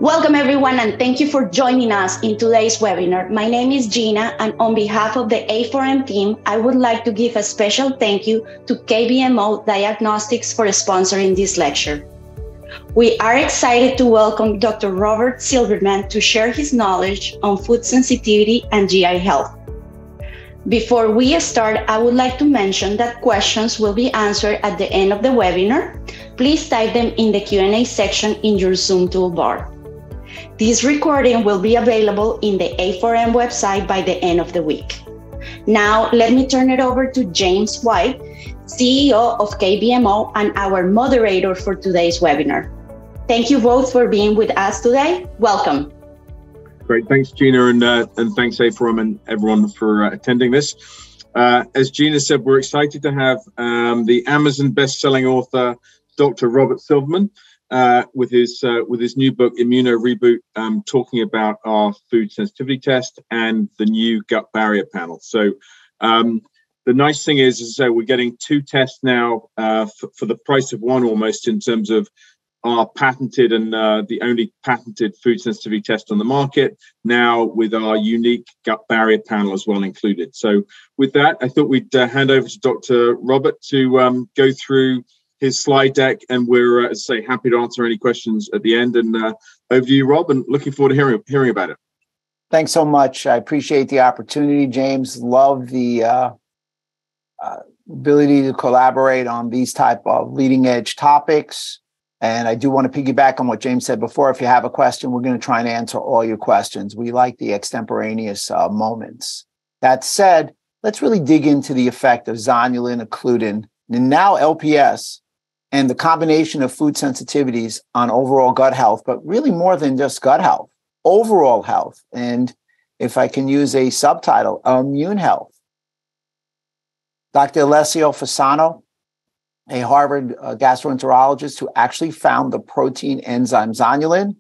Welcome everyone, and thank you for joining us in today's webinar. My name is Gina, and on behalf of the A4M team, I would like to give a special thank you to KBMO Diagnostics for sponsoring this lecture. We are excited to welcome Dr. Robert Silverman to share his knowledge on food sensitivity and GI health. Before we start, I would like to mention that questions will be answered at the end of the webinar. Please type them in the Q&A section in your Zoom toolbar. This recording will be available in the A4M website by the end of the week. Now, let me turn it over to James White, CEO of KBMO and our moderator for today's webinar. Thank you both for being with us today. Welcome. Great, thanks Gina, and thanks A4M and everyone for attending this. As Gina said, we're excited to have the Amazon best-selling author, Dr. Robert Silverman, with his new book, Immuno Reboot, talking about our food sensitivity test and the new gut barrier panel. So the nice thing is, as I say, we're getting two tests now for the price of one almost, in terms of our patented and the only patented food sensitivity test on the market, now with our unique gut barrier panel as well included. So with that, I thought we'd hand over to Dr. Robert to go through his slide deck, and we're, as I say, happy to answer any questions at the end. And over to you, Rob, and looking forward to hearing about it. Thanks so much. I appreciate the opportunity, James. Love the ability to collaborate on these type of leading edge topics. And I do want to piggyback on what James said before. If you have a question, we're going to try and answer all your questions. We like the extemporaneous moments. That said, let's really dig into the effect of zonulin, occludin, and now LPS, and the combination of food sensitivities on overall gut health, but really more than just gut health, overall health. And if I can use a subtitle, immune health. Dr. Alessio Fasano, a Harvard gastroenterologist who actually found the protein enzyme zonulin.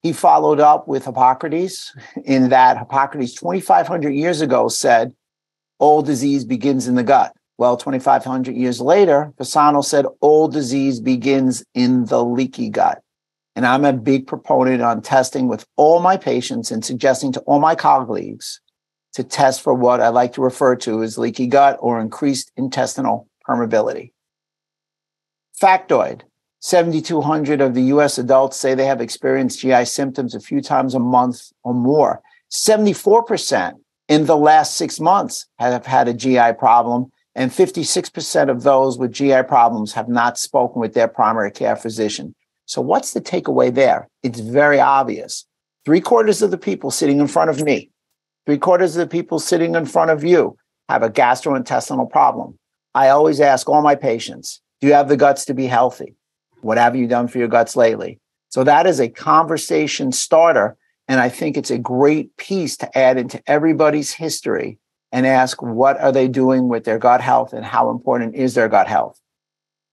He followed up with Hippocrates, in that Hippocrates 2,500 years ago said, all disease begins in the gut. Well, 2,500 years later, Fasano said, all disease begins in the leaky gut. And I'm a big proponent on testing with all my patients and suggesting to all my colleagues to test for what I like to refer to as leaky gut or increased intestinal permeability. Factoid, 7,200 of the US adults say they have experienced GI symptoms a few times a month or more. 74% in the last 6 months have had a GI problem, and 56% of those with GI problems have not spoken with their primary care physician. So what's the takeaway there? It's very obvious. 3/4 of the people sitting in front of me, 3/4 of the people sitting in front of you have a gastrointestinal problem. I always ask all my patients, do you have the guts to be healthy? What have you done for your guts lately? So that is a conversation starter. And I think it's a great piece to add into everybody's history and ask, what are they doing with their gut health and how important is their gut health?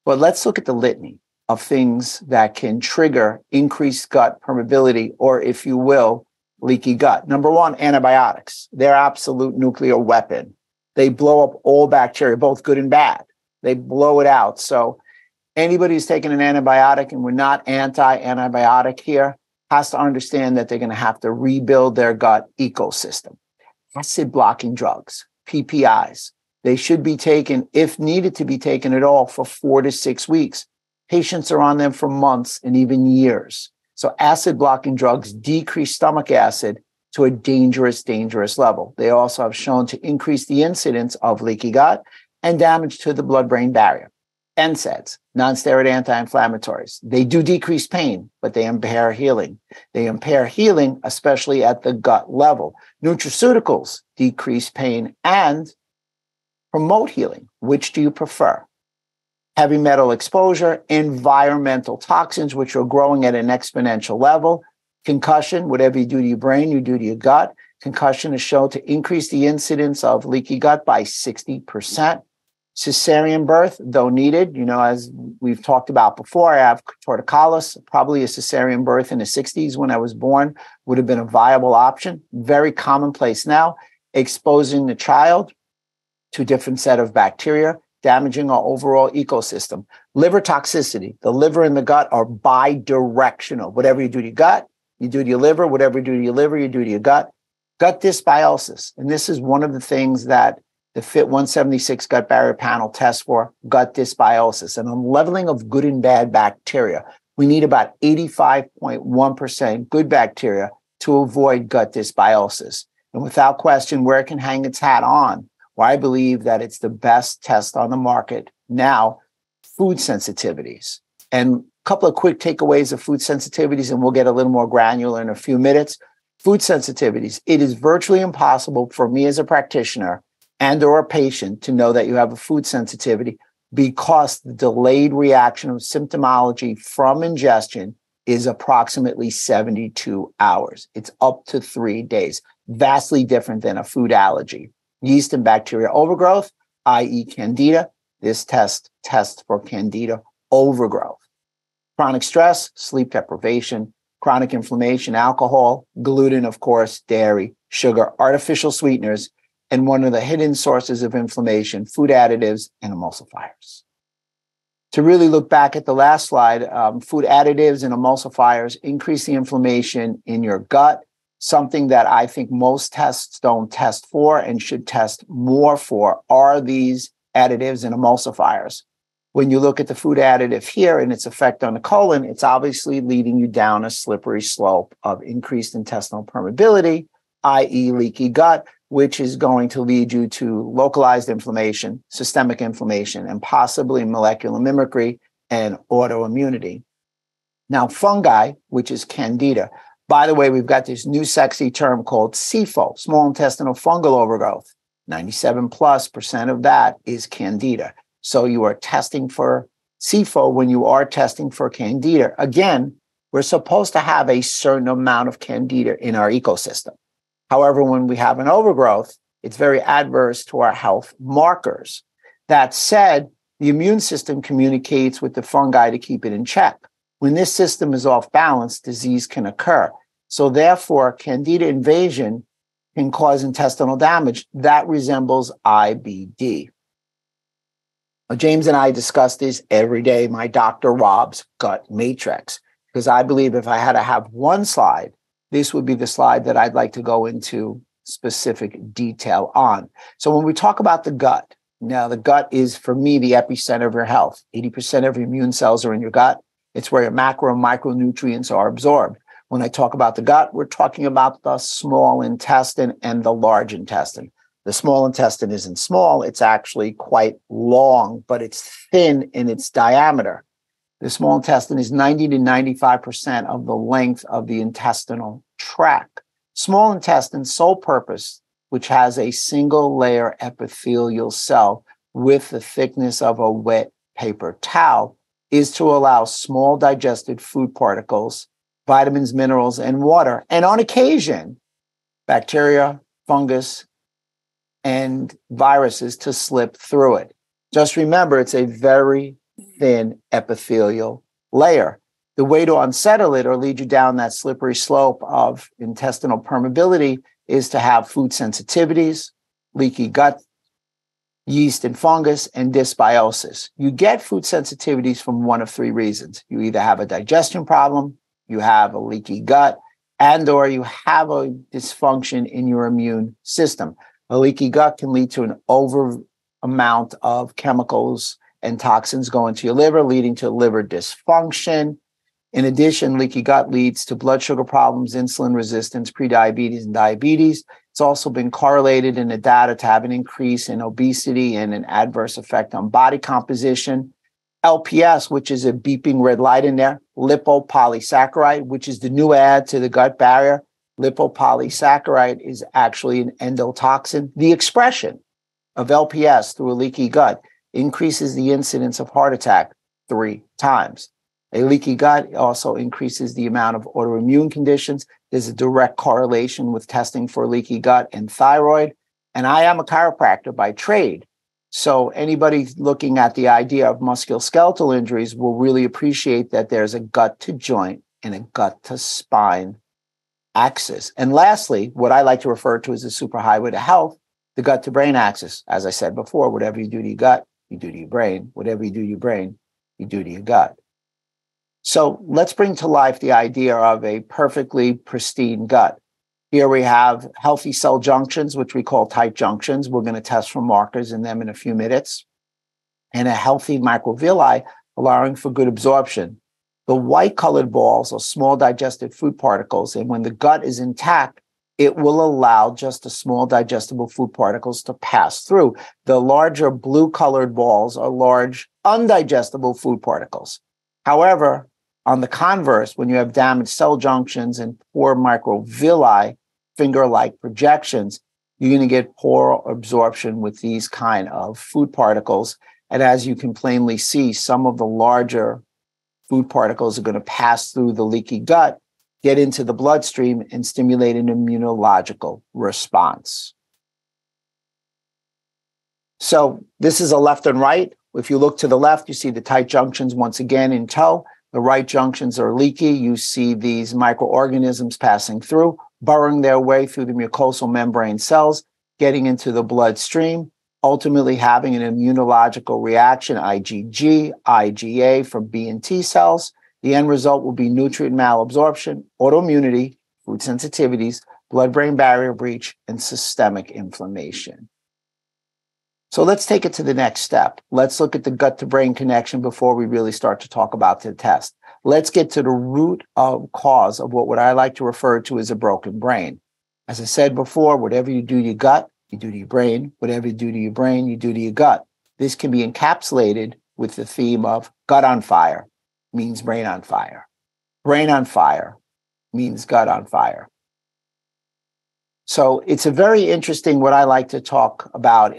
But let's look at the litany of things that can trigger increased gut permeability, or if you will, leaky gut. Number one, antibiotics. They're absolute nuclear weapon. They blow up all bacteria, both good and bad. They blow it out. So anybody who's taking an antibiotic, and we're not anti-antibiotic here, has to understand that they're going to have to rebuild their gut ecosystem. Acid blocking drugs, PPIs, they should be taken, if needed to be taken at all, for 4 to 6 weeks. Patients are on them for months and even years. So acid blocking drugs decrease stomach acid to a dangerous level. They also have shown to increase the incidence of leaky gut and damage to the blood-brain barrier. NSAIDs, non-steroid anti-inflammatories, they do decrease pain, but they impair healing. They impair healing, especially at the gut level. Nutraceuticals decrease pain and promote healing. Which do you prefer? Heavy metal exposure, environmental toxins, which are growing at an exponential level. Concussion, whatever you do to your brain, you do to your gut. Concussion is shown to increase the incidence of leaky gut by 60%. Cesarean birth, though needed, as we've talked about before, I have torticollis. Probably a cesarean birth in the 60s when I was born would have been a viable option. Very commonplace now, exposing the child to a different set of bacteria, damaging our overall ecosystem. Liver toxicity, the liver and the gut are bidirectional. Whatever you do to your gut, you do to your liver. Whatever you do to your liver, you do to your gut. Gut dysbiosis. And this is one of the things that the FIT 176 gut barrier panel tests for, gut dysbiosis, and a leveling of good and bad bacteria. We need about 85.1% good bacteria to avoid gut dysbiosis. And without question, where it can hang its hat on, where I believe that it's the best test on the market now, food sensitivities. And a couple of quick takeaways of food sensitivities, and we'll get a little more granular in a few minutes. Food sensitivities. It is virtually impossible for me as a practitioner and or a patient to know that you have a food sensitivity because the delayed reaction of symptomology from ingestion is approximately 72 hours. It's up to 3 days, vastly different than a food allergy. Yeast and bacteria overgrowth, i.e. candida. This test tests for candida overgrowth. Chronic stress, sleep deprivation, chronic inflammation, alcohol, gluten, of course, dairy, sugar, artificial sweeteners, and one of the hidden sources of inflammation, food additives and emulsifiers. To really look back at the last slide, food additives and emulsifiers increase the inflammation in your gut, something that I think most tests don't test for and should test more for are these additives and emulsifiers. When you look at the food additive here and its effect on the colon, it's obviously leading you down a slippery slope of increased intestinal permeability, i.e. leaky gut, which is going to lead you to localized inflammation, systemic inflammation, and possibly molecular mimicry and autoimmunity. Now, fungi, which is candida. By the way, we've got this new sexy term called SIFO, small intestinal fungal overgrowth. 97+% of that is candida. So you are testing for SIFO when you are testing for candida. Again, we're supposed to have a certain amount of candida in our ecosystem. However, when we have an overgrowth, it's very adverse to our health markers. That said, the immune system communicates with the fungi to keep it in check. When this system is off balance, disease can occur. So therefore, candida invasion can cause intestinal damage that resembles IBD. James and I discuss this every day, my Dr. Rob's gut matrix, because I believe if I had to have one slide, this would be the slide that I'd like to go into specific detail on. So when we talk about the gut, now the gut is, for me, the epicenter of your health. 80% of your immune cells are in your gut. It's where your macro and micronutrients are absorbed. When I talk about the gut, we're talking about the small intestine and the large intestine. The small intestine isn't small, it's actually quite long, but it's thin in its diameter. The small intestine is 90 to 95% of the length of the intestinal tract. Small intestine's sole purpose, which has a single layer epithelial cell with the thickness of a wet paper towel, is to allow small digested food particles, vitamins, minerals, and water, and on occasion, bacteria, fungus, and viruses to slip through it. Just remember, it's a very thin epithelial layer. The way to unsettle it or lead you down that slippery slope of intestinal permeability is to have food sensitivities, leaky gut, yeast and fungus, and dysbiosis. You get food sensitivities from one of three reasons. You either have a digestion problem, you have a leaky gut, and or you have a dysfunction in your immune system. A leaky gut can lead to an over amount of chemicals and toxins going to your liver, leading to liver dysfunction. In addition, leaky gut leads to blood sugar problems, insulin resistance, prediabetes, and diabetes. It's also been correlated in the data to have an increase in obesity and an adverse effect on body composition. LPS, which is a beeping red light in there, lipopolysaccharide, which is the new add to the gut barrier. Lipopolysaccharide is actually an endotoxin. The expression of LPS through a leaky gut increases the incidence of heart attack 3 times. A leaky gut also increases the amount of autoimmune conditions. There's a direct correlation with testing for leaky gut and thyroid. And I am a chiropractor by trade. So anybody looking at the idea of musculoskeletal injuries will really appreciate that there's a gut to joint and a gut to spine axis. And lastly, what I like to refer to as the superhighway to health, the gut to brain axis. As I said before, whatever you do to your gut, you do to your brain. Whatever you do to your brain, you do to your gut. So let's bring to life the idea of a perfectly pristine gut. Here we have healthy cell junctions, which we call tight junctions. We're going to test for markers in them in a few minutes. And a healthy microvilli, allowing for good absorption. The white colored balls are small digested food particles. And when the gut is intact, it will allow just the small digestible food particles to pass through. The larger blue colored balls are large undigestible food particles. However, on the converse, when you have damaged cell junctions and poor microvilli, finger-like projections, you're going to get poor absorption with these kind of food particles. And as you can plainly see, some of the larger food particles are going to pass through the leaky gut, get into the bloodstream, and stimulate an immunological response. So this is a left and right. If you look to the left, you see the tight junctions once again in tow. The right junctions are leaky. You see these microorganisms passing through, burrowing their way through the mucosal membrane cells, getting into the bloodstream, ultimately having an immunological reaction, IgG, IgA from B and T cells. The end result will be nutrient malabsorption, autoimmunity, food sensitivities, blood-brain barrier breach, and systemic inflammation. So let's take it to the next step. Let's look at the gut-to-brain connection before we really start to talk about the test. Let's get to the root of cause of what I like to refer to as a broken brain. As I said before, whatever you do to your gut, you do to your brain. Whatever you do to your brain, you do to your gut. This can be encapsulated with the theme of gut on fire means brain on fire. Brain on fire means gut on fire. So it's a very interesting, what I like to talk about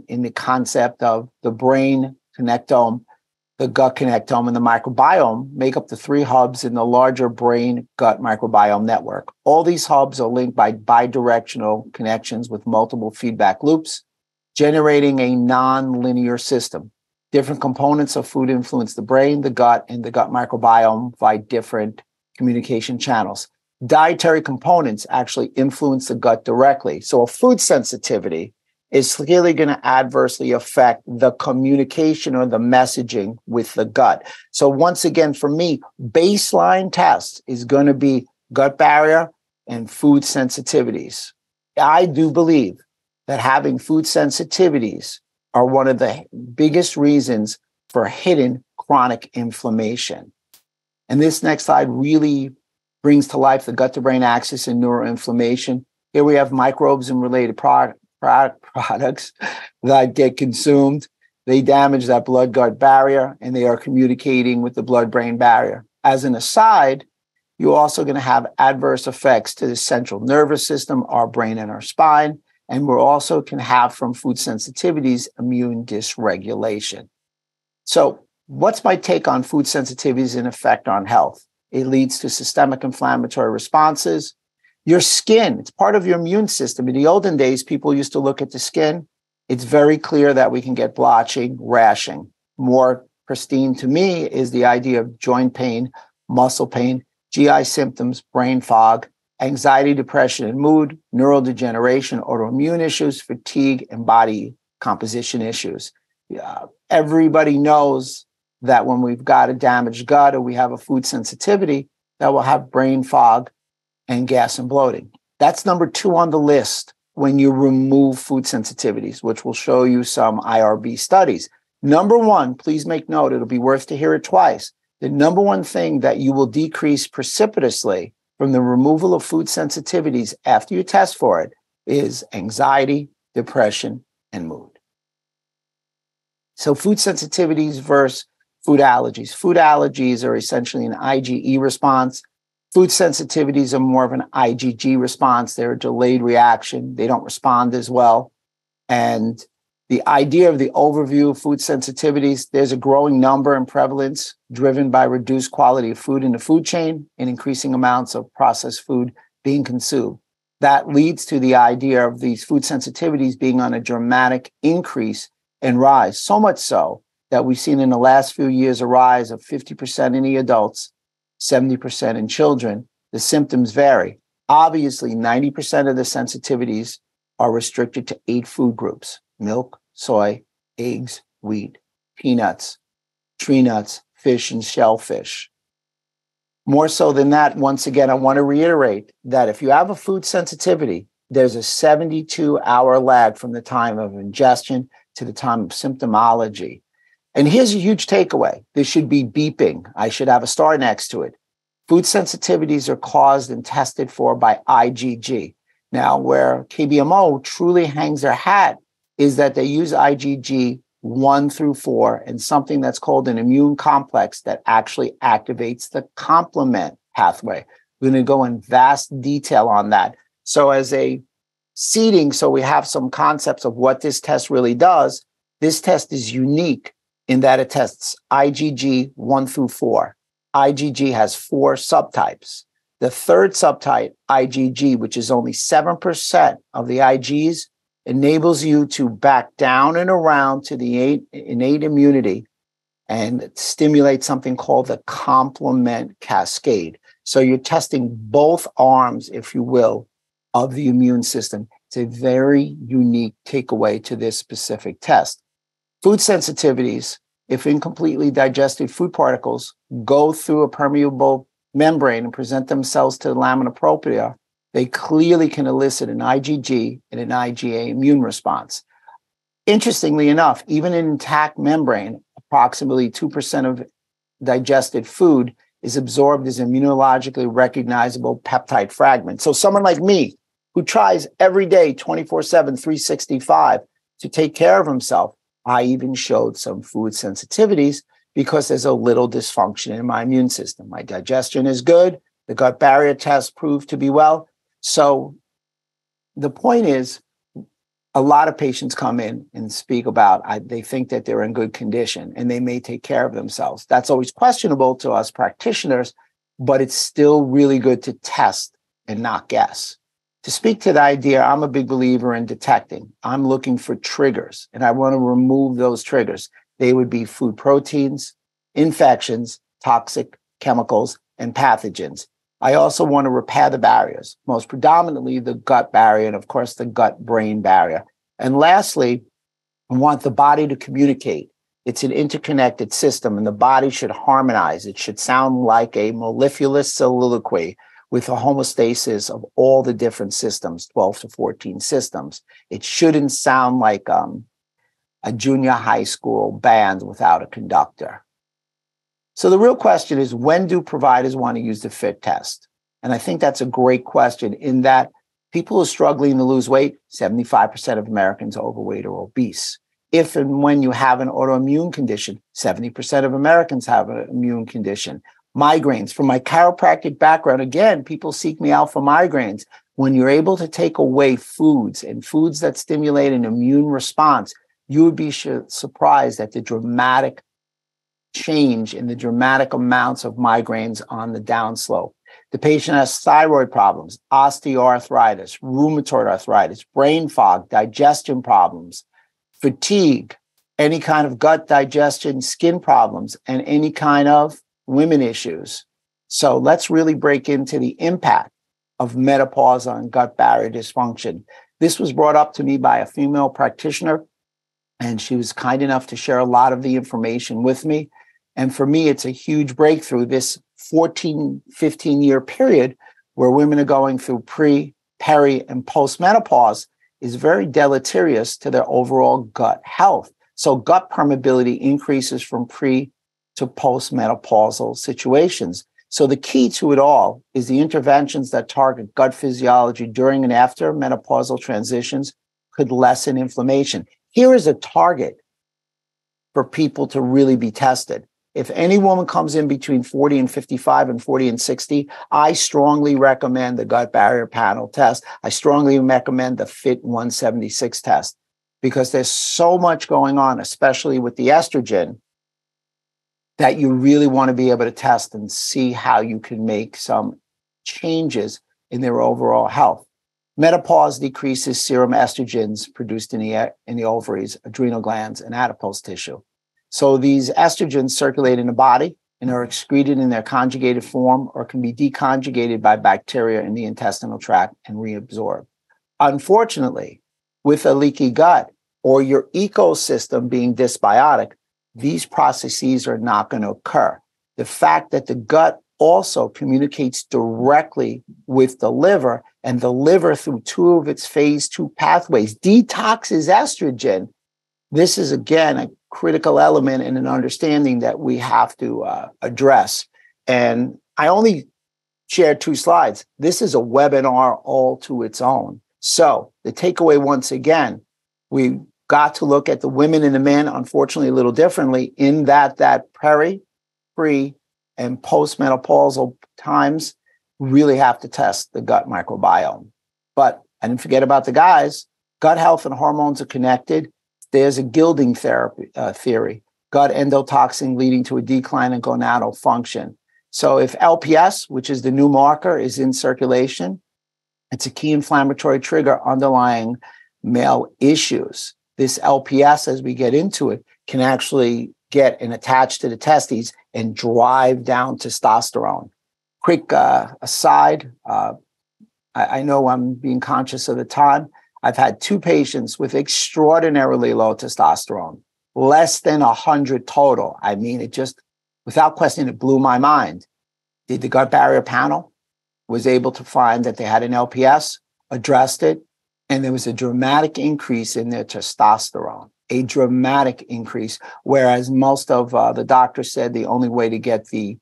in the concept of the brain connectome, the gut connectome, and the microbiome make up the three hubs in the larger brain-gut microbiome network. All these hubs are linked by bidirectional connections with multiple feedback loops, generating a non-linear system. Different components of food influence the brain, the gut, and the gut microbiome via different communication channels. Dietary components actually influence the gut directly. So a food sensitivity is clearly going to adversely affect the communication or the messaging with the gut. So once again, for me, baseline test is going to be gut barrier and food sensitivities. I do believe that having food sensitivities are one of the biggest reasons for hidden chronic inflammation. And this next slide really brings to life the gut-to-brain axis and neuroinflammation. Here we have microbes and related products that get consumed. They damage that blood-gut barrier, and they are communicating with the blood-brain barrier. As an aside, you're also going to have adverse effects to the central nervous system, our brain, and our spine. And we also can have, from food sensitivities, immune dysregulation. So what's my take on food sensitivities and effect on health? It leads to systemic inflammatory responses. Your skin, it's part of your immune system. In the olden days, people used to look at the skin. It's very clear that we can get blotching, rashing. More pristine to me is the idea of joint pain, muscle pain, GI symptoms, brain fog, anxiety, depression, and mood, neurodegeneration, autoimmune issues, fatigue, and body composition issues. Everybody knows that when we've got a damaged gut or we have a food sensitivity, that will have brain fog and gas and bloating. That's number 2 on the list when you remove food sensitivities, which will show you some IRB studies. Number 1, please make note, it'll be worth to hear it twice. The number 1 thing that you will decrease precipitously from the removal of food sensitivities after you test for it is anxiety, depression, and mood. So food sensitivities versus food allergies. Food allergies are essentially an IgE response. Food sensitivities are more of an IgG response. They're a delayed reaction. They don't respond as well. And the idea of the overview of food sensitivities, there's a growing number and prevalence driven by reduced quality of food in the food chain and increasing amounts of processed food being consumed. That leads to the idea of these food sensitivities being on a dramatic increase and rise, so much so that we've seen in the last few years a rise of 50% in the adults, 70% in children. The symptoms vary. Obviously, 90% of the sensitivities are restricted to 8 food groups: milk, soy, eggs, wheat, peanuts, tree nuts, fish, and shellfish. More so than that, once again, I want to reiterate that if you have a food sensitivity, there's a 72-hour lag from the time of ingestion to the time of symptomology. And here's a huge takeaway. This should be beeping. I should have a star next to it. Food sensitivities are caused and tested for by IgG. Now, where KBMO truly hangs their hat is that they use IgG 1 through 4 and something that's called an immune complex that actually activates the complement pathway. We're going to go in vast detail on that. So as a seeding, so we have some concepts of what this test really does, this test is unique in that it tests IgG 1 through 4. IgG has 4 subtypes. The third subtype, IgG, which is only 7% of the Igs, enables you to back down and around to the innate immunity and stimulate something called the complement cascade. So you're testing both arms, if you will, of the immune system. It's a very unique takeaway to this specific test. Food sensitivities, if incompletely digested food particles go through a permeable membrane and present themselves to the lamina propria, they clearly can elicit an IgG and an IgA immune response. Interestingly enough, even in intact membrane, approximately 2% of digested food is absorbed as immunologically recognizable peptide fragments. So someone like me, who tries every day, 24/7, 365, to take care of himself, I even showed some food sensitivities because there's a little dysfunction in my immune system. My digestion is good. The gut barrier test proved to be well. So the point is, a lot of patients come in and speak about, they think that they're in good condition and they may take care of themselves. That's always questionable to us practitioners, but it's still really good to test and not guess. To speak to the idea, I'm a big believer in detecting. I'm looking for triggers, and I want to remove those triggers. They would be food proteins, infections, toxic chemicals, and pathogens. I also want to repair the barriers, most predominantly the gut barrier and, of course, the gut-brain barrier. And lastly, I want the body to communicate. It's an interconnected system, and the body should harmonize. It should sound like a mellifluous soliloquy with a homeostasis of all the different systems, 12 to 14 systems. It shouldn't sound like a junior high school band without a conductor. So the real question is, when do providers want to use the FIT test? And I think that's a great question in that people who are struggling to lose weight, 75% of Americans are overweight or obese. If and when you have an autoimmune condition, 70% of Americans have an immune condition. Migraines, from my chiropractic background, again, people seek me out for migraines. When you're able to take away foods and foods that stimulate an immune response, you would be surprised at the dramatic change in the dramatic amounts of migraines on the downslope. The patient has thyroid problems, osteoarthritis, rheumatoid arthritis, brain fog, digestion problems, fatigue, any kind of gut digestion, skin problems, and any kind of women issues. So let's really break into the impact of menopause on gut barrier dysfunction. This was brought up to me by a female practitioner, and she was kind enough to share a lot of the information with me. And for me, it's a huge breakthrough, this 14, 15-year period where women are going through pre, peri, and postmenopause is very deleterious to their overall gut health. So gut permeability increases from pre to postmenopausal situations. So the key to it all is the interventions that target gut physiology during and after menopausal transitions could lessen inflammation. Here is a target for people to really be tested. If any woman comes in between 40 and 55 and 40 and 60, I strongly recommend the gut barrier panel test. I strongly recommend the FIT 176 test because there's so much going on, especially with the estrogen, that you really want to be able to test and see how you can make some changes in their overall health. Menopause decreases serum estrogens produced in the ovaries, adrenal glands, and adipose tissue. So these estrogens circulate in the body and are excreted in their conjugated form or can be deconjugated by bacteria in the intestinal tract and reabsorbed. Unfortunately, with a leaky gut or your ecosystem being dysbiotic, these processes are not going to occur. The fact that the gut also communicates directly with the liver, and the liver, through two of its phase 2 pathways, detoxes estrogen. This is, again, a critical element in an understanding that we have to address. And I only shared 2 slides. This is a webinar all to its own. So the takeaway, once again, we got to look at the women and the men, unfortunately, a little differently, in that pre, and postmenopausal times really have to test the gut microbiome. But I didn't forget about the guys. Gut health and hormones are connected. There's a gilding theory, gut endotoxin leading to a decline in gonadal function. So if LPS, which is the new marker, is in circulation, it's a key inflammatory trigger underlying male issues. This LPS, as we get into it, can actually get and attach to the testes and drive down testosterone. Quick aside, I know I'm being conscious of the time. I've had 2 patients with extraordinarily low testosterone, less than 100 total. I mean, it just, without question, it blew my mind. Did the gut barrier panel, was able to find that they had an LPS, addressed it, and there was a dramatic increase in their testosterone, a dramatic increase, whereas most of the doctors said the only way to get the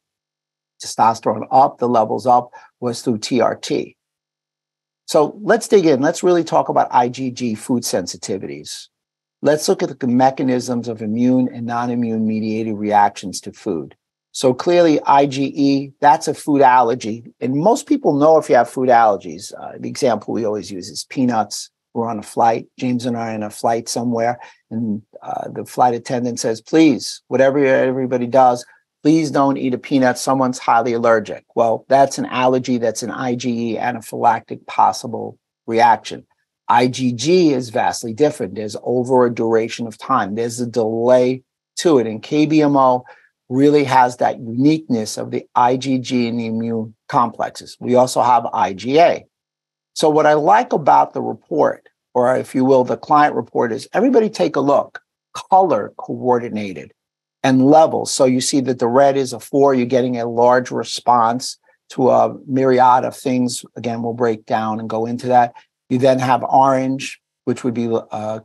testosterone up, the levels up, was through TRT. So let's dig in. Let's really talk about IgG food sensitivities. Let's look at the mechanisms of immune and non-immune mediated reactions to food. So clearly IgE, that's a food allergy. And most people know if you have food allergies. The example we always use is peanuts. We're on a flight. James and I are on a flight somewhere. And the flight attendant says, please, whatever everybody does, please don't eat a peanut. Someone's highly allergic. Well, that's an allergy. That's an IgE anaphylactic possible reaction. IgG is vastly different. There's over a duration of time. There's a delay to it. And KBMO really has that uniqueness of the IgG and the immune complexes. We also have IgA. So what I like about the report, or if you will, the client report, is everybody take a look, color coordinated and levels. So you see that the red is a 4, you're getting a large response to a myriad of things. Again, we'll break down and go into that. You then have orange, which would be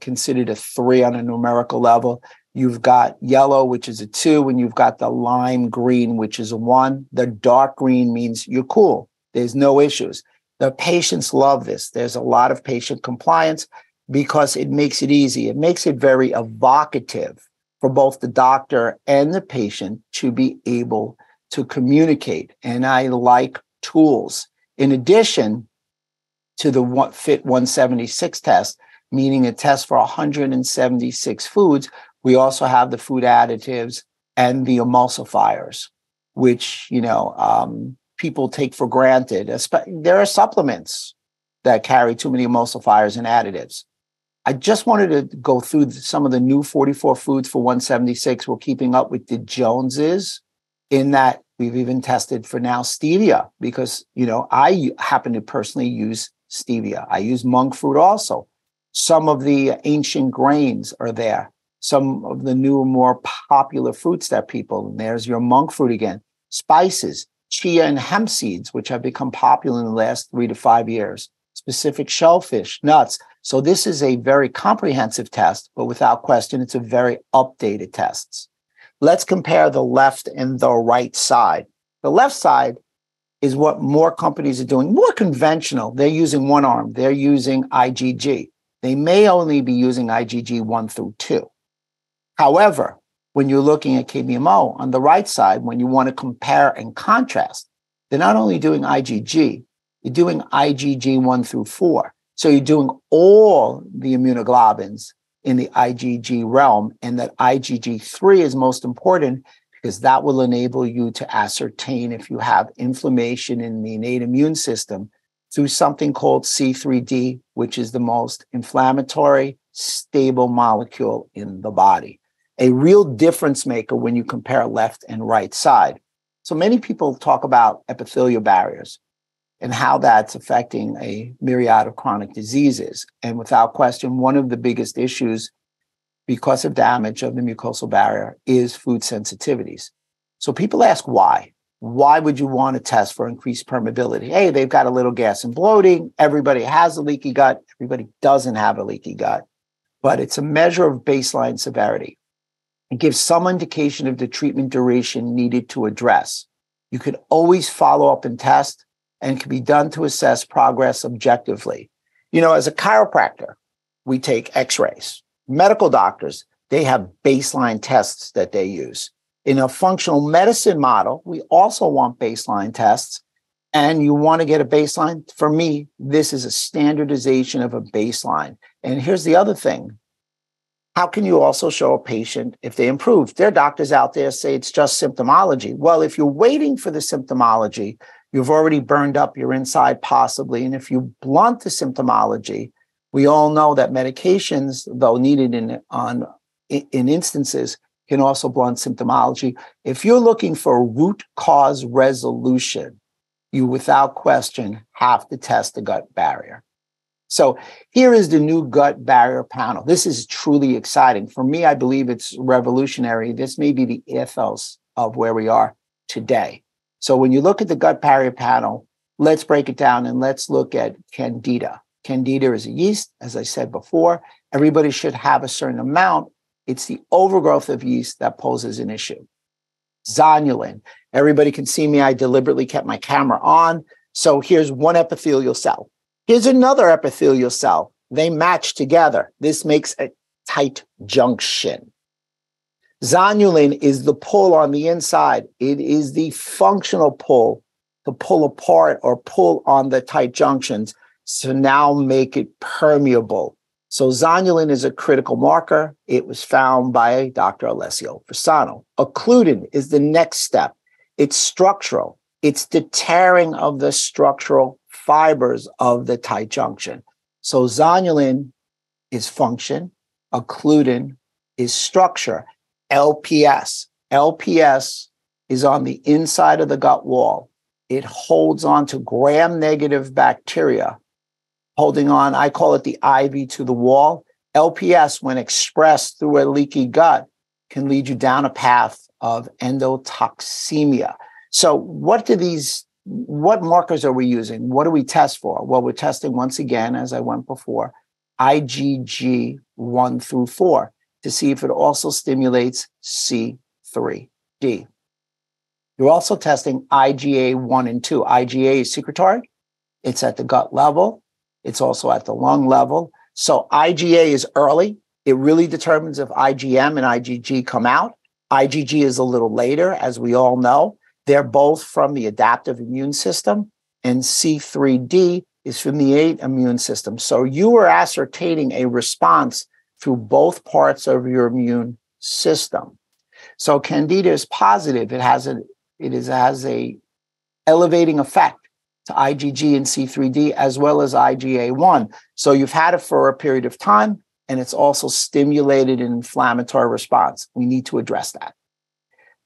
considered a 3 on a numerical level. You've got yellow, which is a 2, and you've got the lime green, which is a 1. The dark green means you're cool. There's no issues. The patients love this. There's a lot of patient compliance because it makes it easy. It makes it very evocative for both the doctor and the patient to be able to communicate. And I like tools. In addition to the FIT 176 test, meaning a test for 176 foods, we also have the food additives and the emulsifiers, which, people take for granted. There are supplements that carry too many emulsifiers and additives. I just wanted to go through some of the new 44 foods for 176. We're keeping up with the Joneses in that we've even tested for now stevia because, I happen to personally use stevia. I use monk fruit also. Some of the ancient grains are there. Some of the newer, more popular fruits that people, and there's your monk fruit again, spices, chia and hemp seeds, which have become popular in the last 3 to 5 years, specific shellfish, nuts. So this is a very comprehensive test, but without question, it's a very updated test. Let's compare the left and the right side. The left side is what more companies are doing, more conventional. They're using one arm. They're using IgG. They may only be using IgG 1 through 2. However, when you're looking at KBMO on the right side, when you want to compare and contrast, they're not only doing IgG, you're doing IgG 1 through 4. So you're doing all the immunoglobulins in the IgG realm, and that IgG3 is most important because that will enable you to ascertain if you have inflammation in the innate immune system through something called C3d, which is the most inflammatory, stable molecule in the body. A real difference maker when you compare left and right side. So many people talk about epithelial barriers and how that's affecting a myriad of chronic diseases. And without question, one of the biggest issues because of damage of the mucosal barrier is food sensitivities. So people ask why. Why would you want to test for increased permeability? Hey, they've got a little gas and bloating. Everybody has a leaky gut. Everybody doesn't have a leaky gut, but it's a measure of baseline severity. It gives some indication of the treatment duration needed to address. You could always follow up and test, and can be done to assess progress objectively. You know, as a chiropractor, we take x-rays. Medical doctors, they have baseline tests that they use. In a functional medicine model, we also want baseline tests, and you want to get a baseline. For me, this is a standardization of a baseline. And here's the other thing. How can you also show a patient if they improve? There are doctors out there say it's just symptomology. Well, if you're waiting for the symptomology, you've already burned up your inside possibly. And if you blunt the symptomology, we all know that medications, though needed in instances, can also blunt symptomology. If you're looking for a root cause resolution, you without question have to test the gut barrier. So here is the new gut barrier panel. This is truly exciting. For me, I believe it's revolutionary. This may be the ethos of where we are today. So when you look at the gut barrier panel, let's break it down and let's look at Candida. Candida is a yeast, as I said before. Everybody should have a certain amount. It's the overgrowth of yeast that poses an issue. Zonulin. Everybody can see me. I deliberately kept my camera on. So here's one epithelial cell. Here's another epithelial cell. They match together. This makes a tight junction. Zonulin is the pull on the inside. It is the functional pull to pull apart or pull on the tight junctions to now make it permeable. So zonulin is a critical marker. It was found by Dr. Alessio Fasano. Occludin is the next step. It's structural. It's the tearing of the structural fibers of the tight junction. So zonulin is function. Occludin is structure. LPS. LPS is on the inside of the gut wall. It holds on to gram-negative bacteria, holding on, I call it the ivy to the wall. LPS, when expressed through a leaky gut, can lead you down a path of endotoxemia. So what markers are we using? What do we test for? Well, we're testing once again, as I went before, IgG 1 through 4 to see if it also stimulates C3D. You're also testing IgA 1 and 2. IgA is secretory. It's at the gut level. It's also at the lung level. So IgA is early. It really determines if IgM and IgG come out. IgG is a little later, as we all know. They're both from the adaptive immune system, and C3D is from the innate immune system. So you are ascertaining a response through both parts of your immune system. So Candida is positive. It has a elevating effect to IgG and C3D as well as IgA1. So you've had it for a period of time, and it's also stimulated an inflammatory response. We need to address that.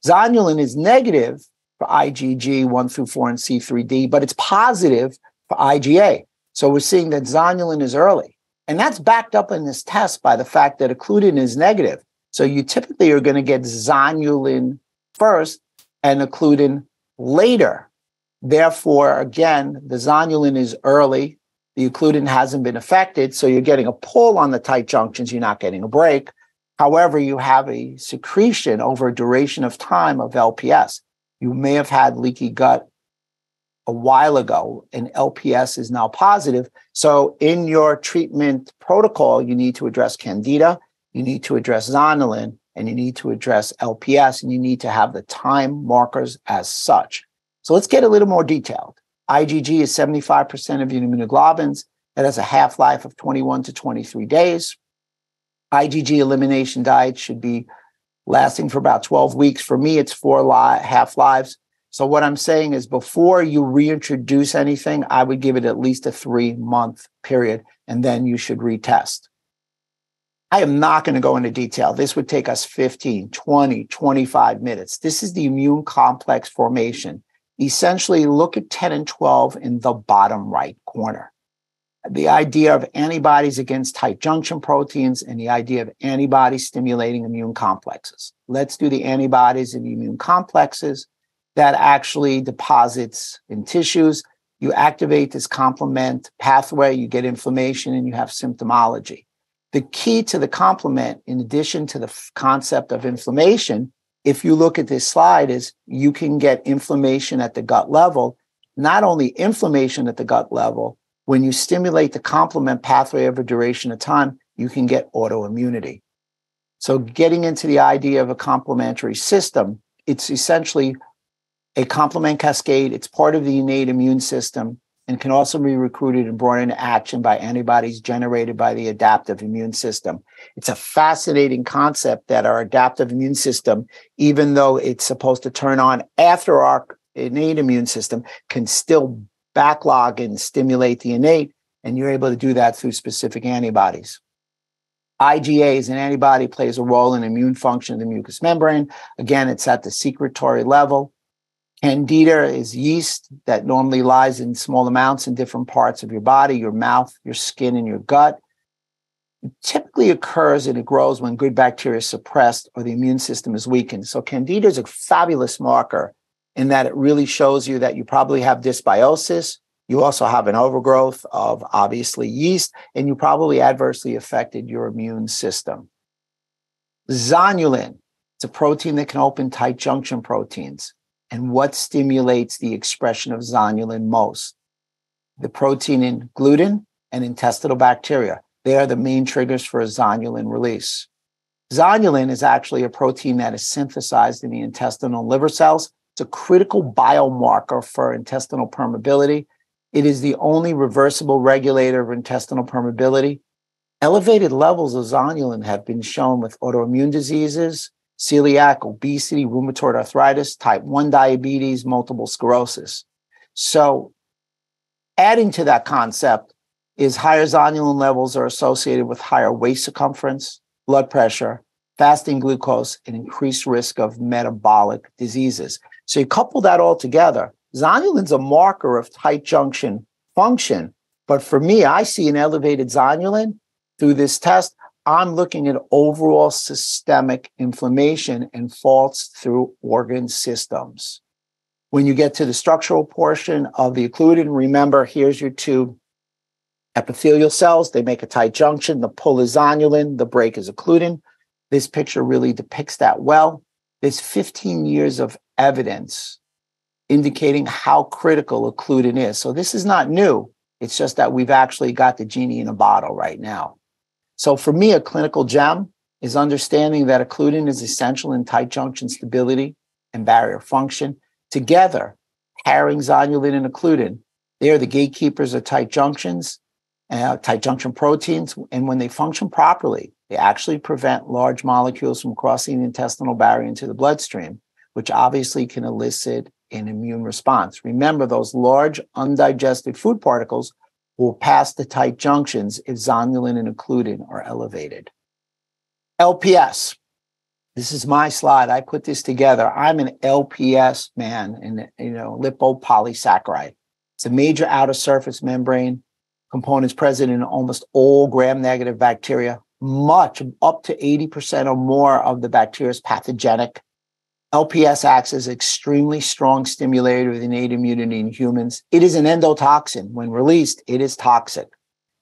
Zonulin is negative for IgG 1 through 4 and C3D, but it's positive for IgA. So we're seeing that zonulin is early. And that's backed up in this test by the fact that occludin is negative. So you typically are going to get zonulin first and occludin later. Therefore, again, the zonulin is early. The occludin hasn't been affected. So you're getting a pull on the tight junctions. You're not getting a break. However, you have a secretion over a duration of time of LPS. You may have had leaky gut a while ago, and LPS is now positive. So in your treatment protocol, you need to address Candida, you need to address zonulin, and you need to address LPS, and you need to have the time markers as such. So let's get a little more detailed. IgG is 75% of your immunoglobulins. It has a half-life of 21 to 23 days. IgG elimination diet should be lasting for about 12 weeks. For me, it's 4 half-lives. So what I'm saying is before you reintroduce anything, I would give it at least a 3-month period, and then you should retest. I am not going to go into detail. This would take us 15, 20, 25 minutes. This is the immune complex formation. Essentially, look at 10 and 12 in the bottom right corner. The idea of antibodies against tight junction proteins and the idea of antibodies stimulating immune complexes. Let's do the antibodies and the immune complexes. that actually deposits in tissues. You activate this complement pathway, you get inflammation, and you have symptomology. The key to the complement, in addition to the concept of inflammation, if you look at this slide, is you can get inflammation at the gut level. Not only inflammation at the gut level, when you stimulate the complement pathway over a duration of time, you can get autoimmunity. So getting into the idea of a complementary system, it's essentially a complement cascade. It's part of the innate immune system and can also be recruited and brought into action by antibodies generated by the adaptive immune system. It's a fascinating concept that our adaptive immune system, even though it's supposed to turn on after our innate immune system, can still backlog and stimulate the innate, and you're able to do that through specific antibodies. IgA is an antibody, plays a role in immune function of the mucous membrane. Again, it's at the secretory level. Candida is yeast that normally lies in small amounts in different parts of your body, your mouth, your skin, and your gut. It typically occurs and it grows when good bacteria is suppressed or the immune system is weakened. So Candida is a fabulous marker in that it really shows you that you probably have dysbiosis. You also have an overgrowth of, obviously, yeast, and you probably adversely affected your immune system. Zonulin, it's a protein that can open tight junction proteins. And what stimulates the expression of zonulin most? The protein in gluten and intestinal bacteria. They are the main triggers for a zonulin release. Zonulin is actually a protein that is synthesized in the intestinal liver cells. It's a critical biomarker for intestinal permeability. It is the only reversible regulator of intestinal permeability. Elevated levels of zonulin have been shown with autoimmune diseases, celiac, obesity, rheumatoid arthritis, type 1 diabetes, multiple sclerosis. So adding to that concept is higher zonulin levels are associated with higher waist circumference, blood pressure, fasting glucose, and increased risk of metabolic diseases. So you couple that all together, zonulin's a marker of tight junction function. But for me, I see an elevated zonulin through this test. I'm looking at overall systemic inflammation and faults through organ systems. When you get to the structural portion of the occludin, remember, here's your two epithelial cells. They make a tight junction. The pull is zonulin. The break is occludin. This picture really depicts that well. There's 15 years of evidence indicating how critical occludin is. So this is not new. It's just that we've actually got the genie in a bottle right now. So for me, a clinical gem is understanding that occludin is essential in tight junction stability and barrier function. Together, pairing zonulin and occludin, they are the gatekeepers of tight junctions, tight junction proteins. And when they function properly, they actually prevent large molecules from crossing the intestinal barrier into the bloodstream, which obviously can elicit an immune response. Remember, those large undigested food particles will pass the tight junctions if zonulin and occludin are elevated. LPS. This is my slide. I put this together. I'm an LPS man, and lipopolysaccharide. It's a major outer surface membrane components present in almost all gram-negative bacteria. Much, up to 80% or more of the bacteria is pathogenic. LPS acts as an extremely strong stimulator of innate immunity in humans. It is an endotoxin. When released, it is toxic.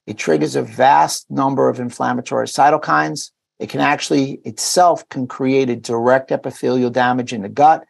It triggers a vast number of inflammatory cytokines. It can actually itself can create a direct epithelial damage in the gut.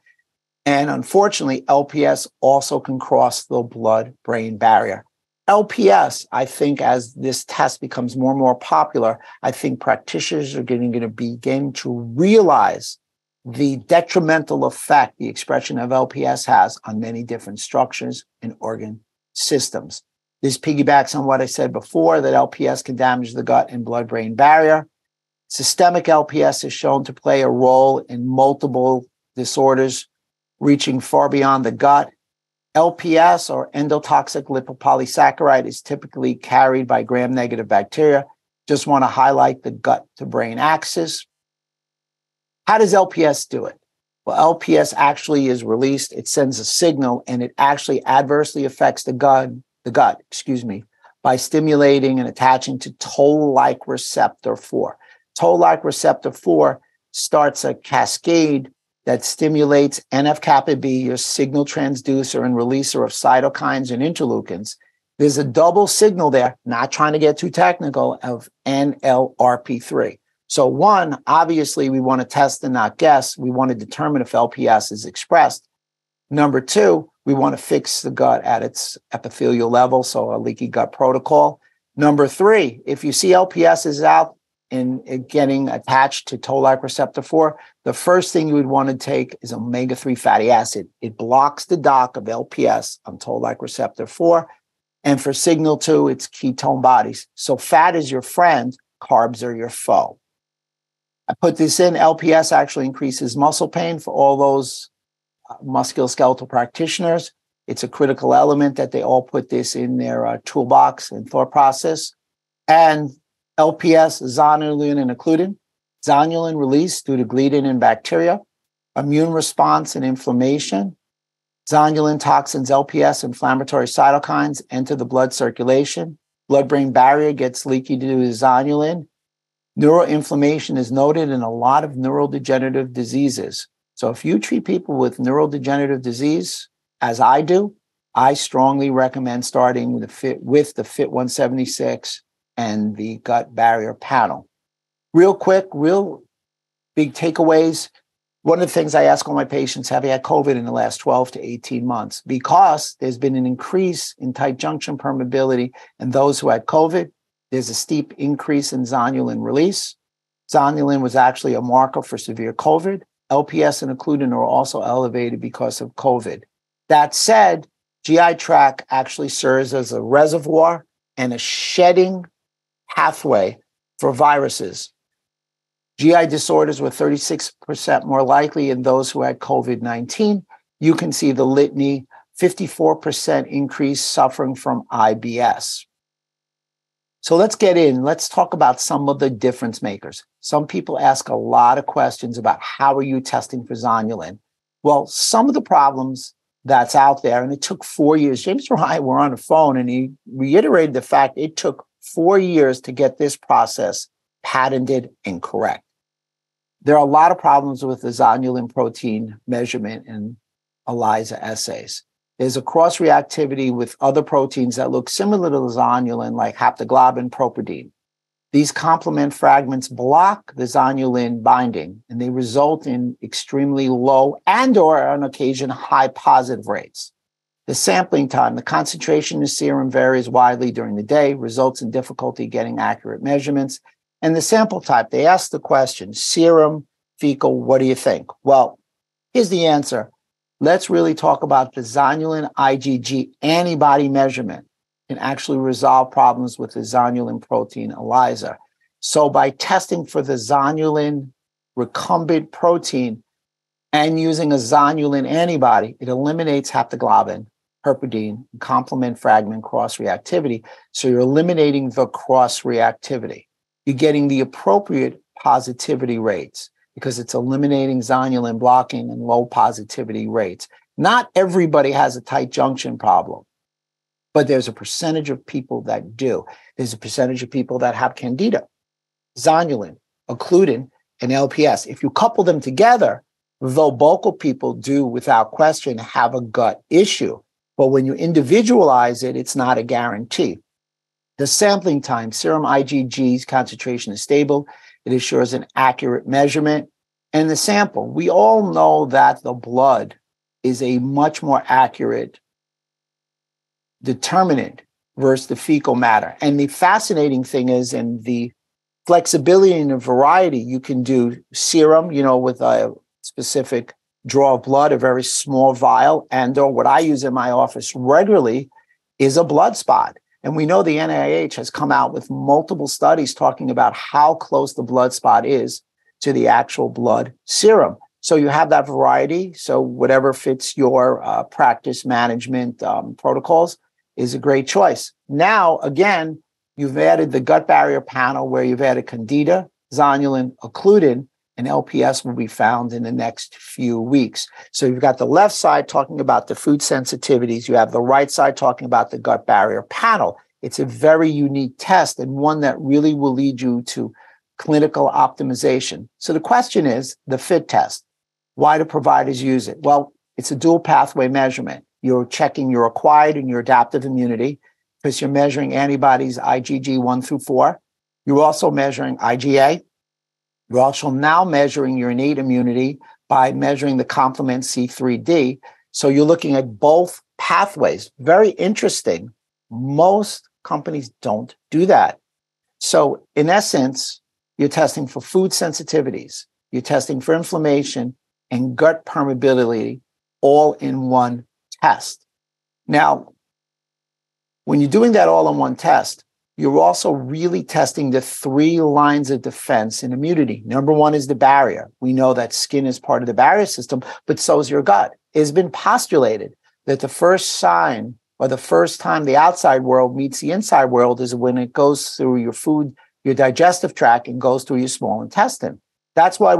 And unfortunately, LPS also can cross the blood-brain barrier. LPS, I think, as this test becomes more and more popular, I think practitioners are going to begin to realize the detrimental effect the expression of LPS has on many different structures and organ systems. This piggybacks on what I said before, that LPS can damage the gut and blood-brain barrier. Systemic LPS is shown to play a role in multiple disorders reaching far beyond the gut. LPS, or endotoxic lipopolysaccharide, is typically carried by gram-negative bacteria. Just want to highlight the gut-to-brain axis. How does LPS do it? Well, LPS actually is released. It sends a signal, and it actually adversely affects the gut, by stimulating and attaching to toll-like receptor 4. Toll-like receptor 4 starts a cascade that stimulates NF-kappa B, your signal transducer and releaser of cytokines and interleukins. There's a double signal there, not trying to get too technical, of NLRP3. So one, obviously, we want to test and not guess. We want to determine if LPS is expressed. Number two, we want to fix the gut at its epithelial level, so a leaky gut protocol. Number three, if you see LPS is out and getting attached to toll-like receptor 4, the first thing you would want to take is omega-3 fatty acid. It blocks the dock of LPS on toll-like receptor 4. And for signal 2, it's ketone bodies. So fat is your friend, carbs are your foe. I put this in. LPS actually increases muscle pain for all those musculoskeletal practitioners. It's a critical element that they all put this in their toolbox and thought process. And LPS, zonulin, and occludin. Zonulin release due to gliadin and bacteria. Immune response and inflammation. Zonulin toxins, LPS, inflammatory cytokines enter the blood circulation. Blood-brain barrier gets leaky due to zonulin. Neuroinflammation is noted in a lot of neurodegenerative diseases. So if you treat people with neurodegenerative disease, as I do, I strongly recommend starting with the FIT 176 and the gut barrier panel. Real quick, real big takeaways. One of the things I ask all my patients, have you had COVID in the last 12 to 18 months? Because there's been an increase in tight junction permeability in those who had COVID. There's a steep increase in zonulin release. Zonulin was actually a marker for severe COVID. LPS and occludin are also elevated because of COVID. That said, GI tract actually serves as a reservoir and a shedding pathway for viruses. GI disorders were 36% more likely in those who had COVID-19. You can see the litany, 54% increase suffering from IBS. So let's get in. Let's talk about some of the difference makers. Some people ask a lot of questions about how are you testing for zonulin? Well, some of the problems that's out there, and it took 4 years. James and I were on the phone, and he reiterated the fact it took 4 years to get this process patented and correct. There are a lot of problems with the zonulin protein measurement in ELISA assays. There's a cross-reactivity with other proteins that look similar to the zonulin, like haptoglobin, properdine. These complement fragments block the zonulin binding, and they result in extremely low and or on occasion high positive rates. The sampling time, the concentration of serum varies widely during the day, results in difficulty getting accurate measurements. And the sample type, they ask the question, serum, fecal, what do you think? Well, here's the answer. Let's really talk about the zonulin IgG antibody measurement can actually resolve problems with the zonulin protein ELISA. So by testing for the zonulin recumbent protein and using a zonulin antibody, it eliminates haptoglobin, properdine, and complement fragment cross-reactivity. So you're eliminating the cross-reactivity. You're getting the appropriate positivity rates because it's eliminating zonulin blocking and low positivity rates. Not everybody has a tight junction problem, but there's a percentage of people that do. There's a percentage of people that have candida, zonulin, occludin, and LPS. If you couple them together, though bulk people do without question have a gut issue, but when you individualize it, it's not a guarantee. The sampling time, serum IgG's concentration is stable. It assures an accurate measurement. And the sample, we all know that the blood is a much more accurate determinant versus the fecal matter. And the fascinating thing is, in the flexibility and the variety, you can do serum, with a specific draw of blood, a very small vial, and or what I use in my office regularly is a blood spot. And we know the NIH has come out with multiple studies talking about how close the blood spot is to the actual blood serum. So you have that variety. So whatever fits your practice management protocols is a great choice. Now, again, you've added the gut barrier panel where you've added candida, zonulin, occludin, and LPS will be found in the next few weeks. So you've got the left side talking about the food sensitivities. You have the right side talking about the gut barrier panel. It's a very unique test and one that really will lead you to clinical optimization. So the question is the FIT test. Why do providers use it? Well, it's a dual pathway measurement. You're checking your acquired and your adaptive immunity because you're measuring antibodies IgG 1 through 4. You're also measuring IgA. You're also now measuring your innate immunity by measuring the complement C3d. So you're looking at both pathways. Very interesting. Most companies don't do that. So in essence, you're testing for food sensitivities. You're testing for inflammation and gut permeability all in one test. Now, when you're doing that all in one test, you're also really testing the 3 lines of defense in immunity. Number 1 is the barrier. We know that skin is part of the barrier system, but so is your gut. It has been postulated that the first sign or the first time the outside world meets the inside world is when it goes through your food, your digestive tract, and goes through your small intestine. That's why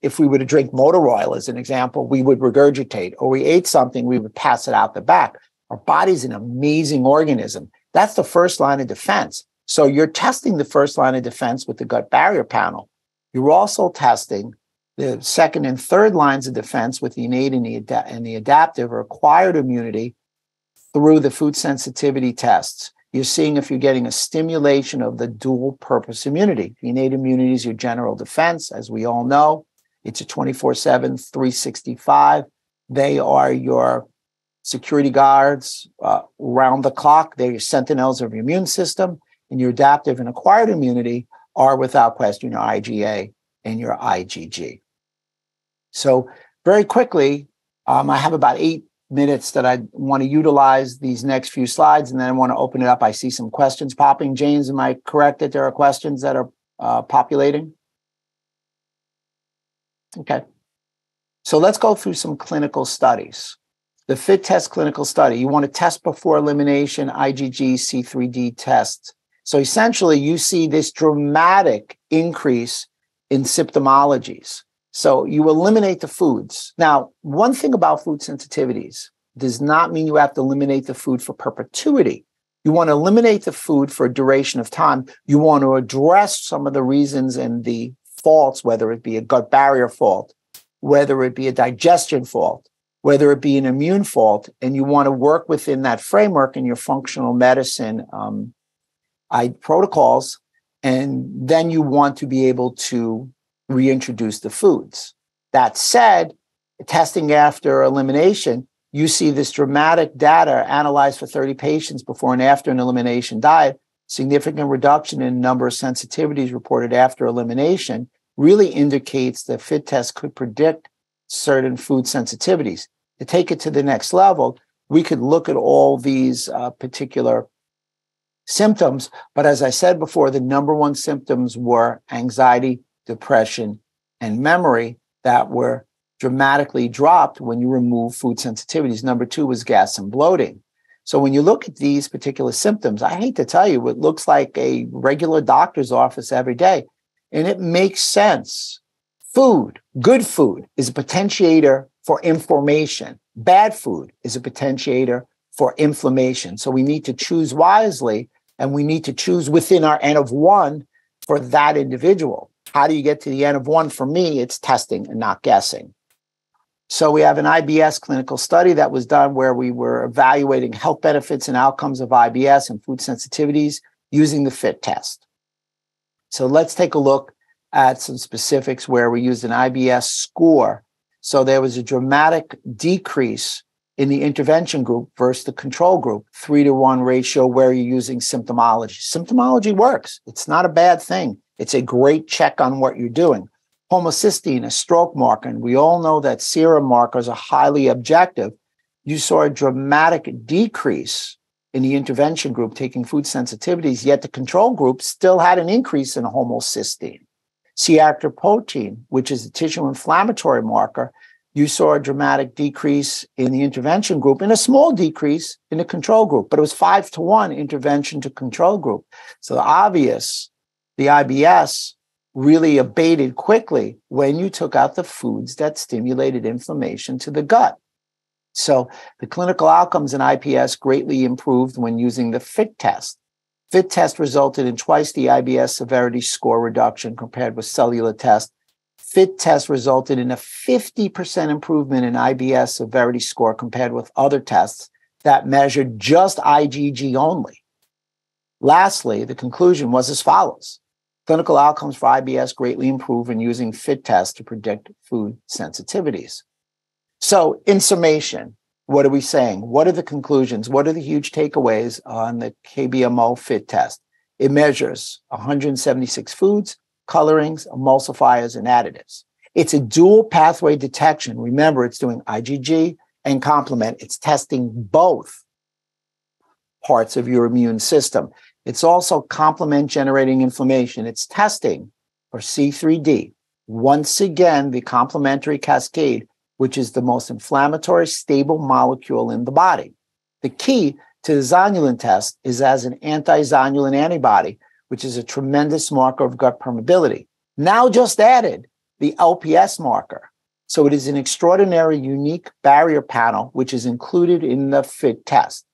if we were to drink motor oil, as an example, we would regurgitate, or we ate something, we would pass it out the back. Our body's an amazing organism. That's the first line of defense. So you're testing the first line of defense with the gut barrier panel. You're also testing the second and third lines of defense with the innate and the adaptive or acquired immunity through the food sensitivity tests. You're seeing if you're getting a stimulation of the dual purpose immunity. The innate immunity is your general defense, as we all know. It's a 24/7, 365. They are your security guards round the clock. They're your sentinels of your immune system. And your adaptive and acquired immunity are, without question, your IgA and your IgG. So very quickly, I have about 8 minutes that I want to utilize these next few slides, and then I want to open it up. I see some questions popping. James, am I correct that there are questions that are populating? Okay. So let's go through some clinical studies. The FIT test clinical study, you want to test before elimination, IgG, C3d test. So essentially, you see this dramatic increase in symptomologies. So you eliminate the foods. Now, one thing about food sensitivities does not mean you have to eliminate the food for perpetuity. You want to eliminate the food for a duration of time. You want to address some of the reasons and the faults, whether it be a gut barrier fault, whether it be a digestion fault, whether it be an immune fault, and you want to work within that framework in your functional medicine protocols, and then you want to be able to reintroduce the foods. That said, testing after elimination, you see this dramatic data analyzed for 30 patients before and after an elimination diet, significant reduction in number of sensitivities reported after elimination, really indicates the FIT test could predict certain food sensitivities. To take it to the next level, we could look at all these particular symptoms, but as I said before, the number 1 symptoms were anxiety, depression, and memory that were dramatically dropped when you remove food sensitivities. Number 2 was gas and bloating. So when you look at these particular symptoms, I hate to tell you, it looks like a regular doctor's office every day, and it makes sense. Food, good food, is a potentiator for inflammation. Bad food is a potentiator for inflammation. So we need to choose wisely, and we need to choose within our N of 1 for that individual. How do you get to the N of 1? For me, it's testing and not guessing. So we have an IBS clinical study that was done where we were evaluating health benefits and outcomes of IBS and food sensitivities using the FIT test. So let's take a look at some specifics where we used an IBS score. So there was a dramatic decrease in the intervention group versus the control group, 3-to-1 ratio where you're using symptomology. Symptomology works. It's not a bad thing. It's a great check on what you're doing. Homocysteine, a stroke marker, and we all know that serum markers are highly objective. You saw a dramatic decrease in the intervention group taking food sensitivities, yet the control group still had an increase in homocysteine. C-active protein, which is a tissue inflammatory marker, you saw a dramatic decrease in the intervention group and a small decrease in the control group, but it was 5-to-1 intervention to control group. So the IBS really abated quickly when you took out the foods that stimulated inflammation to the gut. So the clinical outcomes in IBS greatly improved when using the FIT test. FIT test resulted in twice the IBS severity score reduction compared with cellular test, FIT test resulted in a 50% improvement in IBS severity score compared with other tests that measured just IgG only. Lastly, the conclusion was as follows. Clinical outcomes for IBS greatly improve in using FIT tests to predict food sensitivities. So in summation, what are we saying? What are the conclusions? What are the huge takeaways on the KBMO FIT test? It measures 176 foods, colorings, emulsifiers, and additives. It's a dual pathway detection. Remember, it's doing IgG and complement. It's testing both parts of your immune system. It's also complement generating inflammation. It's testing for C3D. Once again, the complementary cascade, which is the most inflammatory, stable molecule in the body. The key to the zonulin test is as an anti-zonulin antibody, which is a tremendous marker of gut permeability. Now just added the LPS marker. So it is an extraordinary, unique barrier panel, which is included in the FIT test.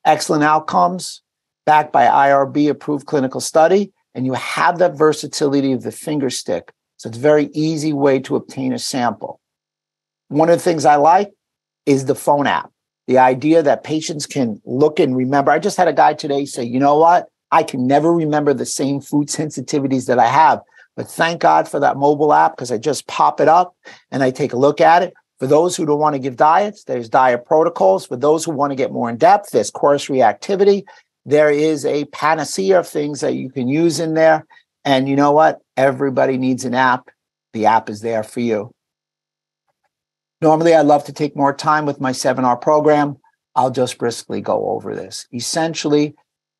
Excellent outcomes, backed by IRB approved clinical study, and you have that versatility of the finger stick. So it's a very easy way to obtain a sample. One of the things I like is the phone app. The idea that patients can look and remember. I just had a guy today say, you know what? I can never remember the same food sensitivities that I have. But thank God for that mobile app, because I just pop it up and I take a look at it. For those who don't want to give diets, there's diet protocols. For those who want to get more in depth, there's course reactivity. There is a panacea of things that you can use in there. And you know what? Everybody needs an app. The app is there for you. Normally, I love to take more time with my 7R program. I'll just briskly go over this. Essentially,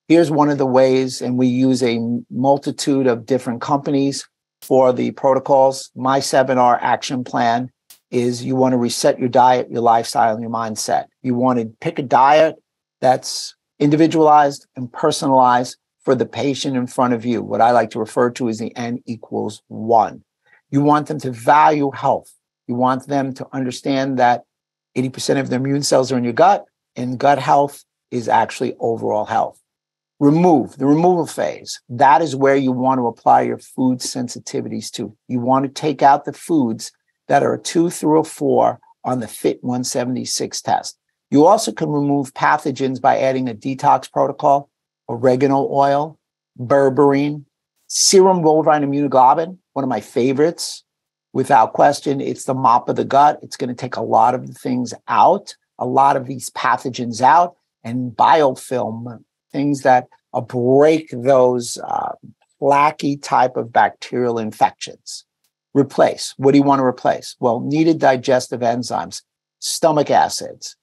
here's one of the ways, and we use a multitude of different companies for the protocols. My 7R action plan is you want to reset your diet, your lifestyle, and your mindset. You want to pick a diet that's individualized and personalized for the patient in front of you, what I like to refer to as the N equals 1. You want them to value health. You want them to understand that 80% of their immune cells are in your gut, and gut health is actually overall health. The removal phase. That is where you want to apply your food sensitivities to. You want to take out the foods that are a 2 through a 4 on the FIT 176 test. You also can remove pathogens by adding a detox protocol, oregano oil, berberine, serum bovine immunoglobulin, one of my favorites. Without question, it's the mop of the gut. It's going to take a lot of the things out, a lot of these pathogens out, and biofilm, things that break those plaquey type of bacterial infections. Replace. What do you want to replace? Well, needed digestive enzymes, stomach acids,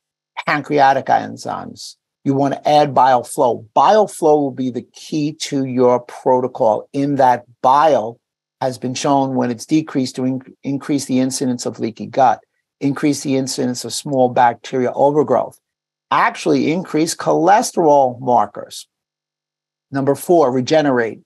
pancreatic enzymes. You want to add bile flow. Bile flow will be the key to your protocol, in that bile has been shown, when it's decreased, to increase the incidence of leaky gut, increase the incidence of small bacterial overgrowth, actually increase cholesterol markers. Number 4, regenerate.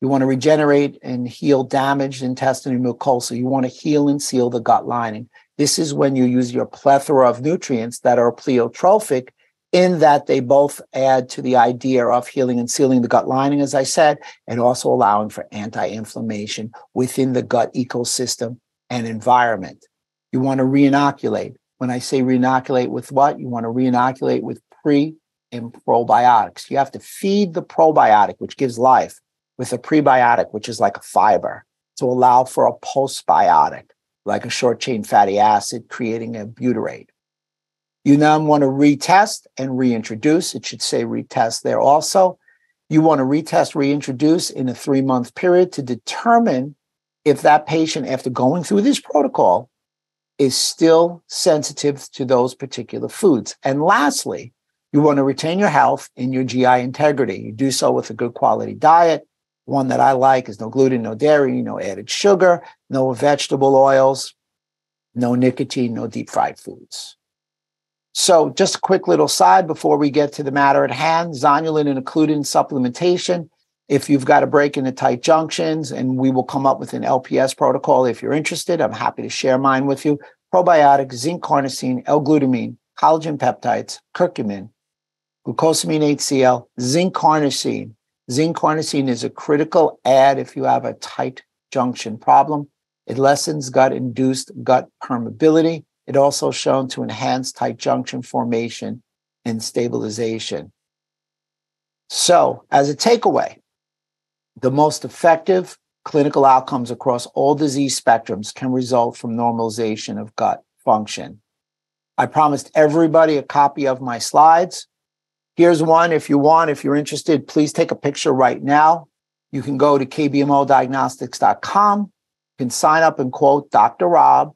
You want to regenerate and heal damaged intestinal mucosa. You want to heal and seal the gut lining. This is when you use your plethora of nutrients that are pleiotropic, in that they both add to the idea of healing and sealing the gut lining, as I said, and also allowing for anti-inflammation within the gut ecosystem and environment. You want to reinoculate. When I say reinoculate with what? You want to reinoculate with pre and probiotics. You have to feed the probiotic, which gives life, with a prebiotic, which is like a fiber, to allow for a postbiotic, like a short-chain fatty acid, creating a butyrate. You now want to retest and reintroduce. It should say retest there also. You want to retest, reintroduce in a 3-month period to determine if that patient, after going through this protocol, is still sensitive to those particular foods. And lastly, you want to retain your health and your GI integrity. You do so with a good quality diet. One that I like is no gluten, no dairy, no added sugar, no vegetable oils, no nicotine, no deep fried foods. So just a quick little side before we get to the matter at hand. Zonulin included in supplementation. If you've got a break in the tight junctions, and we will come up with an LPS protocol if you're interested, I'm happy to share mine with you. Probiotics, zinc carnosine, L-glutamine, collagen peptides, curcumin, glucosamine HCl, zinc carnosine. Zinc carnosine is a critical add if you have a tight junction problem. It lessens gut-induced gut permeability. It also shown to enhance tight junction formation and stabilization. So, as a takeaway, the most effective clinical outcomes across all disease spectrums can result from normalization of gut function. I promised everybody a copy of my slides. Here's one if you want. If you're interested, please take a picture right now. You can go to kbmodiagnostics.com. You can sign up and quote Dr. Rob,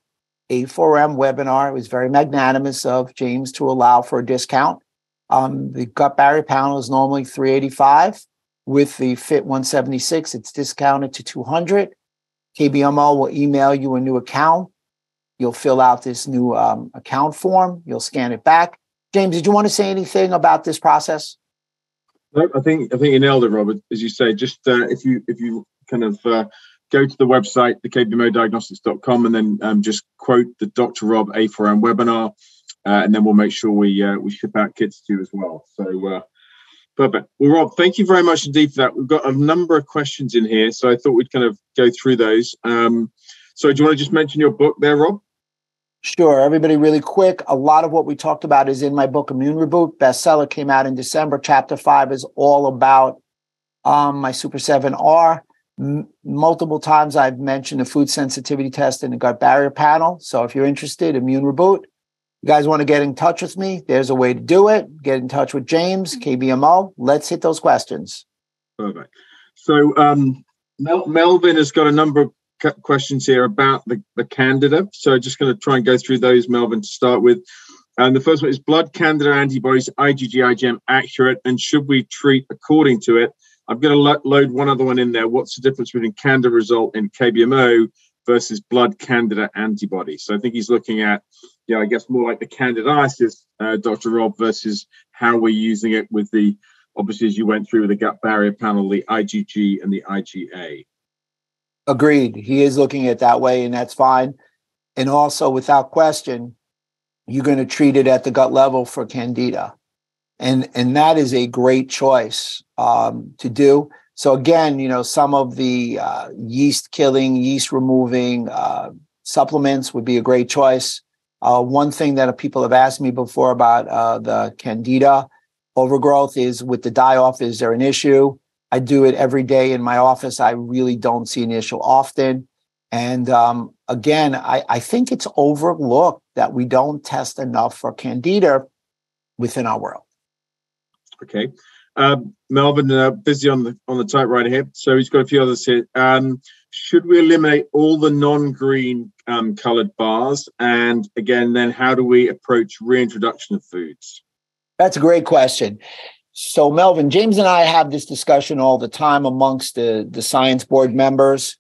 A4M Webinar. It was very magnanimous of James to allow for a discount. The gut barrier panel is normally $385. With the Fit 176, it's discounted to $200. KBMO will email you a new account. You'll fill out this new account form. You'll scan it back. James, did you want to say anything about this process? No, I think you nailed it, Robert. As you say, just if you kind of go to the website, the kbmodiagnostics.com, and then just quote the Dr. Rob A4M webinar, and then we'll make sure we ship out kits to you as well. So perfect. Well, Rob, thank you very much indeed for that. We've got a number of questions in here, so I thought we'd kind of go through those. So do you want to just mention your book there, Rob? Sure. Everybody, really quick. A lot of what we talked about is in my book, Immune Reboot. Bestseller, came out in December. Chapter 5 is all about my Super 7R. Multiple times I've mentioned the food sensitivity test and the gut barrier panel. So if you're interested, Immune Reboot. You guys want to get in touch with me? There's a way to do it. Get in touch with James, KBMO. Let's hit those questions. Perfect. So Melvin has got a number of questions here about the candida. So just going to try and go through those, Melvin, to start with. And the first one is blood candida antibodies, IgG, IgM accurate, and should we treat according to it? I'm going to load one other one in there. What's the difference between candida result in KBMO versus blood candida antibodies? So I think he's looking at, I guess more like the candidiasis, Dr. Rob, versus how we're using it with the, obviously, as you went through with the gut barrier panel, the IgG and the IgA. Agreed. He is looking at it that way, and that's fine. And also, without question, you're going to treat it at the gut level for candida. And that is a great choice to do. So again, some of the yeast killing, yeast removing supplements would be a great choice. One thing that people have asked me before about the candida overgrowth is with the die-off, is there an issue? I do it every day in my office. I really don't see an issue often. And again, I think it's overlooked that we don't test enough for candida within our world. Okay. Melvin, busy on the typewriter here. So he's got a few others here. Should we eliminate all the non-green colored bars? And again, then how do we approach reintroduction of foods? That's a great question. So Melvin, James and I have this discussion all the time amongst the science board members.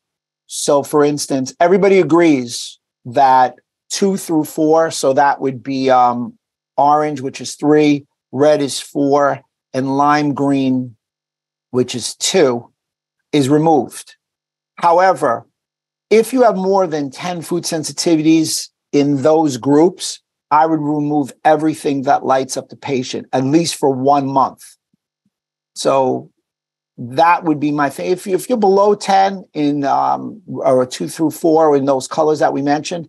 So for instance, everybody agrees that 2 through 4, so that would be orange, which is 3, red is 4, and lime green, which is 2, is removed. However, if you have more than 10 food sensitivities in those groups, I would remove everything that lights up the patient, at least for 1 month. So that would be my thing. If you're below 10 in or 2 through 4 in those colors that we mentioned,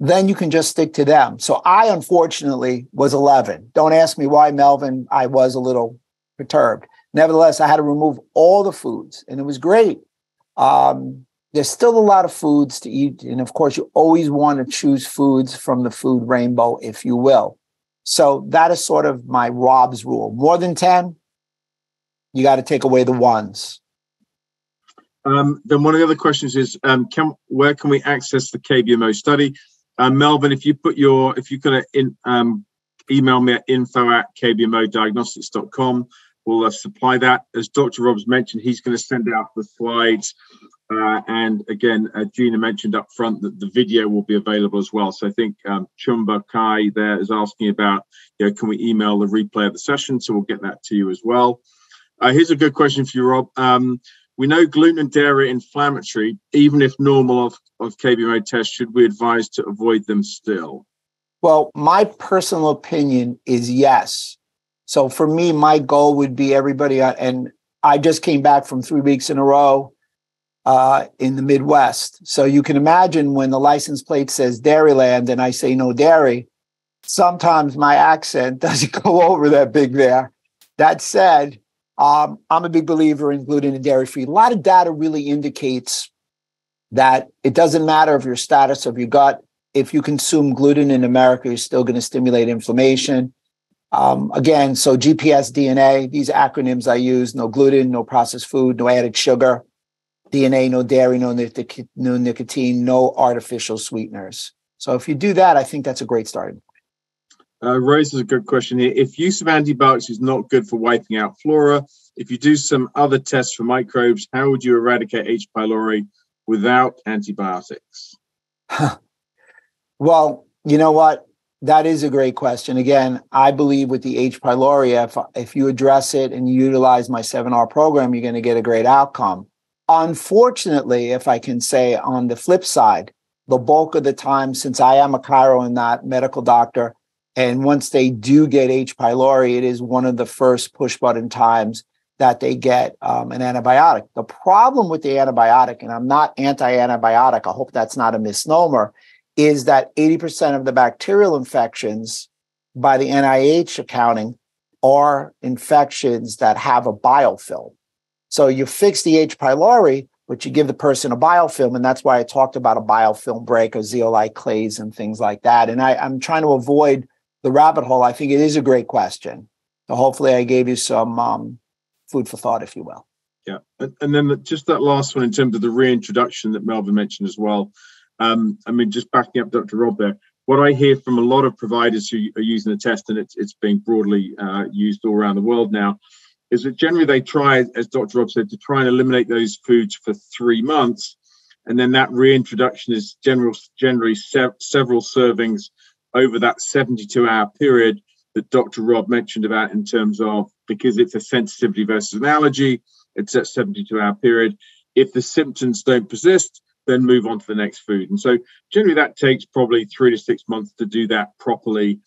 then you can just stick to them. So I, unfortunately, was 11. Don't ask me why, Melvin. I was a little perturbed. Nevertheless, I had to remove all the foods, and it was great. There's still a lot of foods to eat. And of course, you always want to choose foods from the food rainbow, if you will. So that is sort of my Rob's rule. More than 10, you got to take away the ones. Then one of the other questions is, where can we access the KBMO study? Melvin, if you could email me at info@kbmodiagnostics.com, we'll supply that. As Dr. Rob's mentioned, he's going to send out the slides. And again, Gina mentioned up front that the video will be available as well. So I think Chumba Kai there is asking about, can we email the replay of the session? So we'll get that to you as well. Here's a good question for you, Rob. We know gluten and dairy are inflammatory, even if normal of KBMO tests. Should we advise to avoid them still? Well, my personal opinion is yes. So for me, my goal would be everybody, and I just came back from 3 weeks in a row in the Midwest. So you can imagine when the license plate says Dairyland and I say no dairy, sometimes my accent doesn't go over that big there. That said, I'm a big believer in gluten and dairy free. A lot of data really indicates that it doesn't matter of your status of your gut. If you consume gluten in America, you're still going to stimulate inflammation. Again, so GPS DNA, these acronyms I use: no gluten, no processed food, no added sugar. DNA, no dairy, no nicotine, no artificial sweeteners. So if you do that, I think that's a great starting point. Rose has a good question here. If use of antibiotics is not good for wiping out flora, if you do some other tests for microbes, how would you eradicate H. pylori without antibiotics? Well, you know what? That is a great question. Again, I believe with the H. pylori, if you address it and you utilize my 7R program, you're going to get a great outcome. Unfortunately, if I can say on the flip side, the bulk of the time, since I am a chiro and not medical doctor, and once they do get H. pylori, it is one of the first push button times that they get an antibiotic. The problem with the antibiotic, and I'm not anti-antibiotic, I hope that's not a misnomer, is that 80% of the bacterial infections by the NIH accounting are infections that have a biofilm. So you fix the H. pylori, but you give the person a biofilm, and that's why I talked about a biofilm break or zeolite clays and things like that. And I'm trying to avoid the rabbit hole. I think it is a great question. So hopefully I gave you some food for thought, if you will. Yeah, and then just that last one in terms of the reintroduction that Melvin mentioned as well. I mean, just backing up Dr. Rob there, what I hear from a lot of providers who are using the test, and it's being broadly used all around the world now, is that generally they try, as Dr. Rob said, to try and eliminate those foods for 3 months. And then that reintroduction is generally several servings over that 72-hour period that Dr. Rob mentioned about, in terms of, because it's a sensitivity versus an allergy, it's that 72-hour period. If the symptoms don't persist, then move on to the next food. And so generally that takes probably 3 to 6 months to do that properly,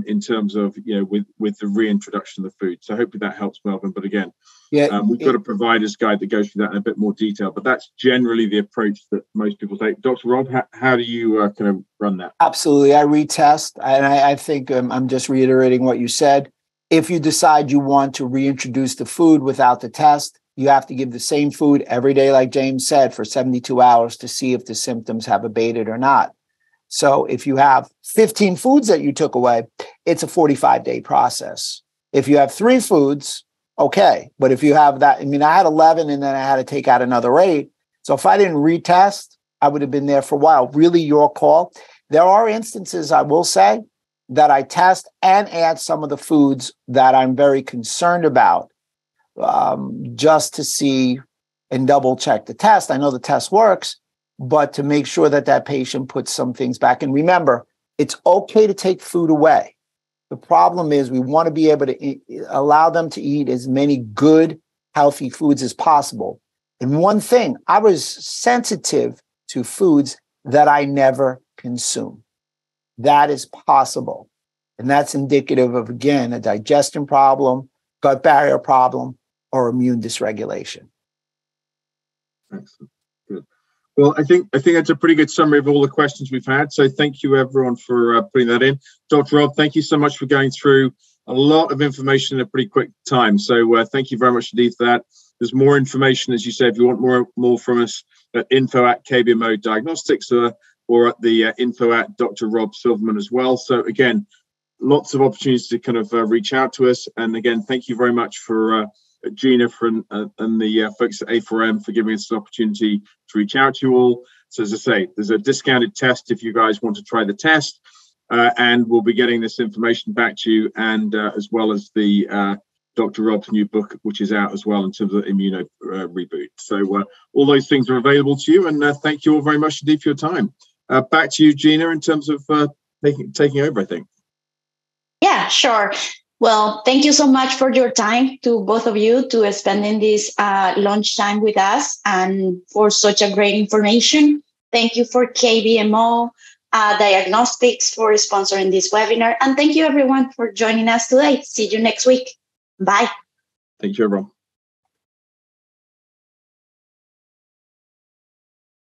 in terms of, with the reintroduction of the food. So hopefully that helps, Melvin. But again, we've got a provider's guide that goes through that in a bit more detail, but that's generally the approach that most people take. Dr. Rob, how do you kind of run that? Absolutely. I retest. And I think I'm just reiterating what you said. If you decide you want to reintroduce the food without the test, you have to give the same food every day, like James said, for 72 hours to see if the symptoms have abated or not. So if you have 15 foods that you took away, it's a 45-day process. If you have 3 foods, okay. But if you have that, I mean, I had 11 and then I had to take out another 8. So if I didn't retest, I would have been there for a while. Really your call. There are instances, I will say, that I test and add some of the foods that I'm very concerned about, just to see and double check the test. I know the test works, but to make sure that that patient puts some things back. And remember, it's okay to take food away. The problem is we want to be able to allow them to eat as many good, healthy foods as possible. And one thing, I was sensitive to foods that I never consume. That is possible. And that's indicative of, again, a digestion problem, gut barrier problem, or immune dysregulation. Excellent. Good. Well, I think that's a pretty good summary of all the questions we've had. So thank you, everyone, for putting that in. Dr. Rob, thank you so much for going through a lot of information in a pretty quick time. So thank you very much indeed for that. There's more information, as you said, if you want more from us, at info@KBMO Diagnostics or at the info@Dr. Rob Silverman as well. So again, lots of opportunities to kind of reach out to us. And again, thank you very much for Gina and the folks at A4M for giving us an opportunity to reach out to you all. So as I say, there's a discounted test if you guys want to try the test, and we'll be getting this information back to you, and as well as the Dr. Rob's new book, which is out as well in terms of Immuno Reboot. So all those things are available to you, and thank you all very much indeed for your time. Back to you, Gina, in terms of taking over, I think. Yeah, sure. Well, thank you so much for your time, to both of you, to spending this lunchtime with us, and for such a great information. Thank you for KBMO Diagnostics for sponsoring this webinar. And thank you, everyone, for joining us today. See you next week. Bye. Thank you, everyone.